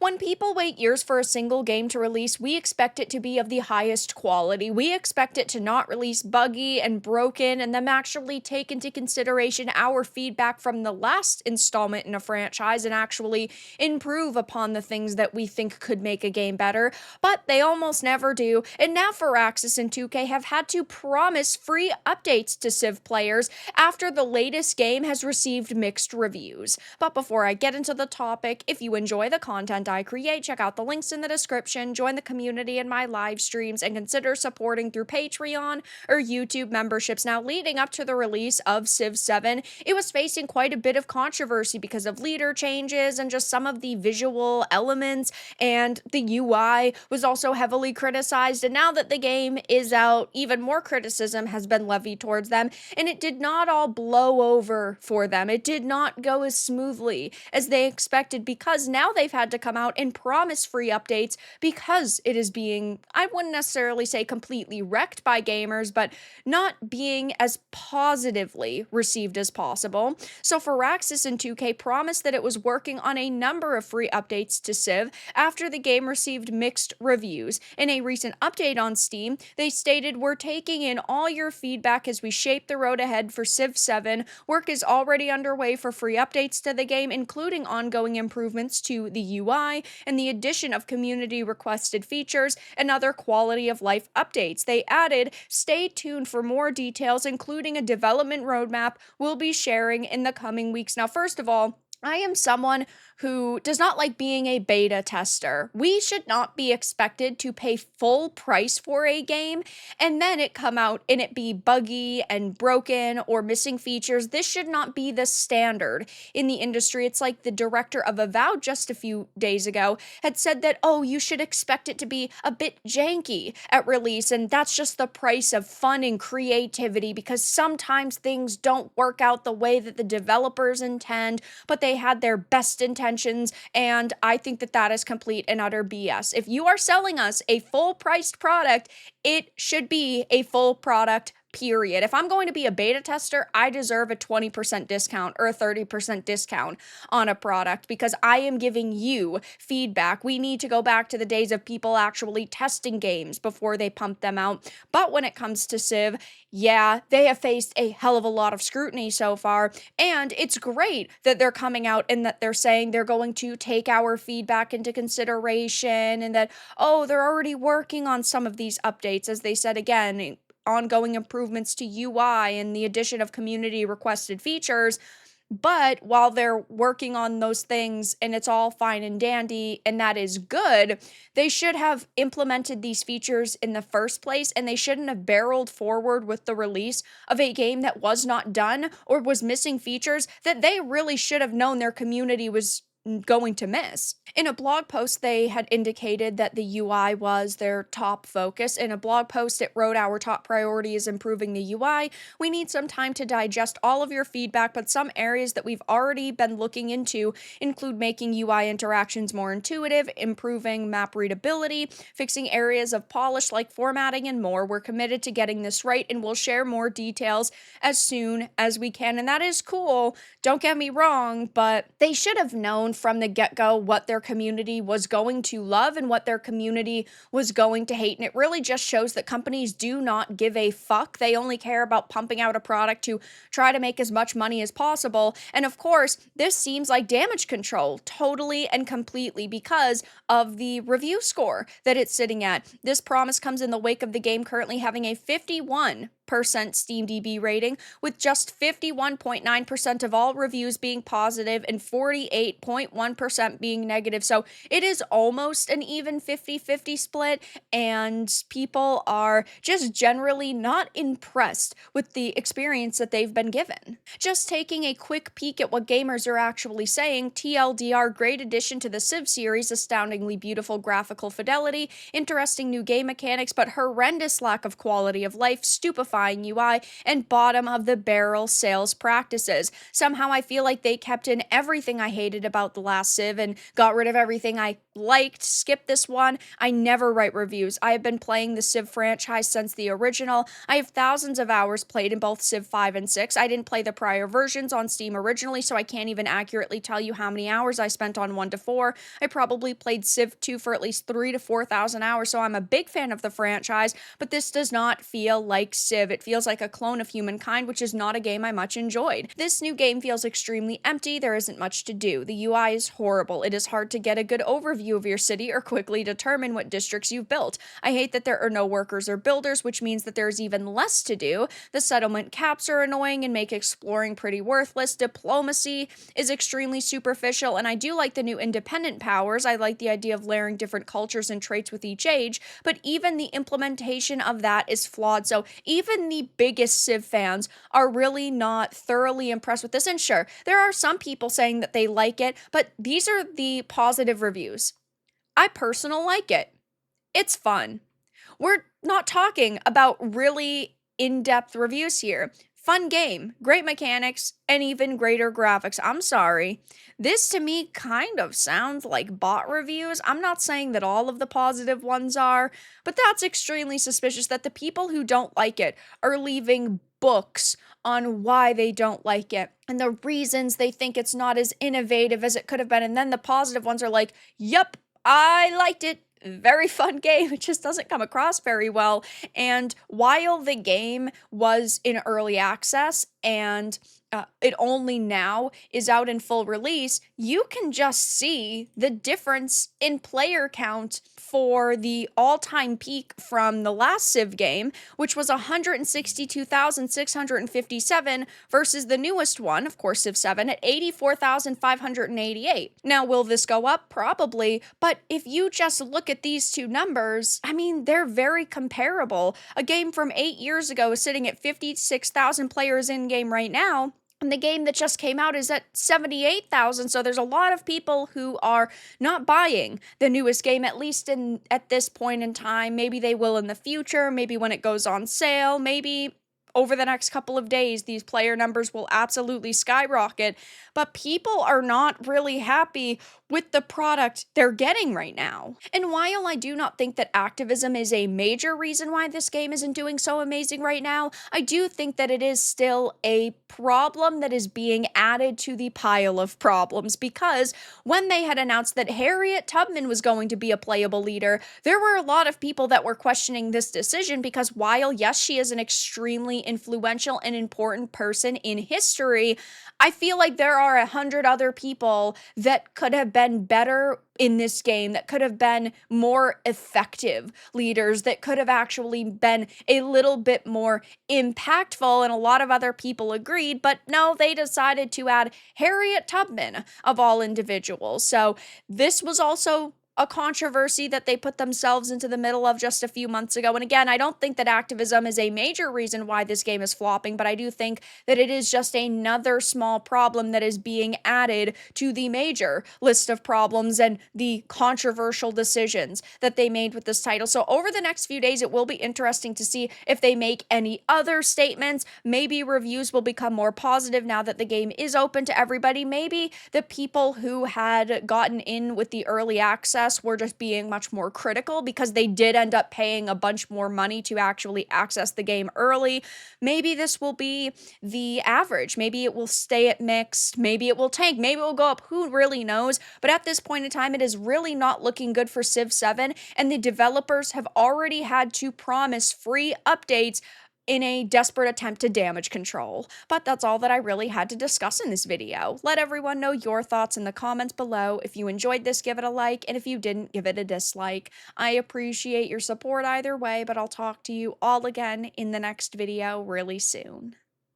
When people wait years for a single game to release, we expect it to be of the highest quality. We expect it to not release buggy and broken and them actually take into consideration our feedback from the last installment in a franchise and actually improve upon the things that we think could make a game better. But they almost never do. And now Firaxis and 2K have had to promise free updates to Civ players after the latest game has received mixed reviews. But before I get into the topic, if you enjoy the content I create, check out the links in the description, join the community in my live streams, and consider supporting through Patreon or YouTube memberships. Now, leading up to the release of Civ VII, it was facing quite a bit of controversy because of leader changes and just some of the visual elements, and the UI was also heavily criticized. And now that the game is out, even more criticism has been levied towards them, and it did not all blow over for them. It did not go as smoothly as they expected because now they've had to come out and promise free updates because it is being, I wouldn't necessarily say completely wrecked by gamers, but not being as positively received as possible. So Firaxis and 2K promised that it was working on a number of free updates to Civ after the game received mixed reviews. In a recent update on Steam, they stated, "We're taking in all your feedback as we shape the road ahead for Civ VII. Work is already underway for free updates to the game, including ongoing improvements to the UI and the addition of community-requested features and other quality-of-life updates." They added, "Stay tuned for more details, including a development roadmap we'll be sharing in the coming weeks." Now, first of all, I am someone who does not like being a beta tester. We should not be expected to pay full price for a game and then it come out and it be buggy and broken or missing features. This should not be the standard in the industry. It's like the director of Avowed just a few days ago had said that, oh, you should expect it to be a bit janky at release, and that's just the price of fun and creativity because sometimes things don't work out the way that the developers intend, but they had their best intentions, and I think that that is complete and utter BS. If you are selling us a full-priced product, it should be a full product, period. If I'm going to be a beta tester, I deserve a 20% discount or a 30% discount on a product because I am giving you feedback. We need to go back to the days of people actually testing games before they pump them out. But when it comes to Civ, yeah, they have faced a hell of a lot of scrutiny so far, and it's great that they're coming out and that they're saying they're going to take our feedback into consideration and that, oh, they're already working on some of these updates, as they said again, ongoing improvements to UI and the addition of community requested features. But while they're working on those things and it's all fine and dandy and that is good, they should have implemented these features in the first place, and they shouldn't have barreled forward with the release of a game that was not done or was missing features that they really should have known their community was going to miss. In a blog post, they had indicated that the UI was their top focus. In a blog post, it wrote, "Our top priority is improving the UI. We need some time to digest all of your feedback, but some areas that we've already been looking into include making UI interactions more intuitive, improving map readability, fixing areas of polish like formatting, and more. We're committed to getting this right, and we'll share more details as soon as we can." And that is cool, don't get me wrong, but they should have known from the get-go what their community was going to love and what their community was going to hate. And it really just shows that companies do not give a fuck. They only care about pumping out a product to try to make as much money as possible. And of course, this seems like damage control totally and completely because of the review score that it's sitting at. This promise comes in the wake of the game currently having a 51% SteamDB rating, with just 51.9% of all reviews being positive and 48.1% being negative. So it is almost an even 50-50 split, and people are just generally not impressed with the experience that they've been given. Just taking a quick peek at what gamers are actually saying, TLDR, great addition to the Civ series, astoundingly beautiful graphical fidelity, interesting new game mechanics, but horrendous lack of quality of life, stupefying unsatisfying UI, and bottom of the barrel sales practices. Somehow I feel like they kept in everything I hated about the last Civ and got rid of everything I liked, skipped this one. I never write reviews. I have been playing the Civ franchise since the original. I have thousands of hours played in both Civ 5 and 6. I didn't play the prior versions on Steam originally, so I can't even accurately tell you how many hours I spent on 1 to 4. I probably played Civ 2 for at least 3 to 4,000 hours, so I'm a big fan of the franchise, but this does not feel like Civ. It feels like a clone of Humankind, which is not a game I much enjoyed. This new game feels extremely empty. There isn't much to do. The UI is horrible. It is hard to get a good overview of your city or quickly determine what districts you've built. I hate that there are no workers or builders, which means that there's even less to do. The settlement caps are annoying and make exploring pretty worthless. Diplomacy is extremely superficial, and I do like the new independent powers. I like the idea of layering different cultures and traits with each age, but even the implementation of that is flawed. So even the biggest Civ fans are really not thoroughly impressed with this. And sure, there are some people saying that they like it, but these are the positive reviews. I personally like it. It's fun. We're not talking about really in-depth reviews here. Fun game, great mechanics, and even greater graphics. I'm sorry. This to me kind of sounds like bot reviews. I'm not saying that all of the positive ones are, but that's extremely suspicious that the people who don't like it are leaving books on why they don't like it and the reasons they think it's not as innovative as it could have been. And then the positive ones are like, yep, I liked it. Very fun game. It just doesn't come across very well. And while the game was in early access and it only now is out in full release, you can just see the difference in player count for the all-time peak from the last Civ game, which was 162,657 versus the newest one, of course, Civ 7, at 84,588. Now, will this go up? Probably, but if you just look at these two numbers, I mean, they're very comparable. A game from 8 years ago is sitting at 56,000 players in-game right now, and the game that just came out is at 78,000, so there's a lot of people who are not buying the newest game, at least at this point in time. Maybe they will in the future, maybe when it goes on sale, maybe over the next couple of days, these player numbers will absolutely skyrocket, but people are not really happy with the product they're getting right now. And while I do not think that activism is a major reason why this game isn't doing so amazing right now, I do think that it is still a problem that is being added to the pile of problems, because when they had announced that Harriet Tubman was going to be a playable leader, there were a lot of people that were questioning this decision because while, yes, she is an extremely influential and important person in history, I feel like there are 100 other people that could have been better in this game, that could have been more effective leaders, that could have actually been a little bit more impactful, and a lot of other people agreed, but no, they decided to add Harriet Tubman of all individuals. So this was also a controversy that they put themselves into the middle of just a few months ago. And again, I don't think that activism is a major reason why this game is flopping, but I do think that it is just another small problem that is being added to the major list of problems and the controversial decisions that they made with this title. So over the next few days, it will be interesting to see if they make any other statements. Maybe reviews will become more positive now that the game is open to everybody. Maybe the people who had gotten in with the early access were just being much more critical because they did end up paying a bunch more money to actually access the game early. Maybe this will be the average. Maybe it will stay at mixed. Maybe it will tank. Maybe it will go up. Who really knows? But at this point in time, it is really not looking good for Civ 7, and the developers have already had to promise free updates in a desperate attempt to damage control. But that's all that I really had to discuss in this video. Let everyone know your thoughts in the comments below. If you enjoyed this, give it a like, and if you didn't, give it a dislike. I appreciate your support either way, but I'll talk to you all again in the next video really soon.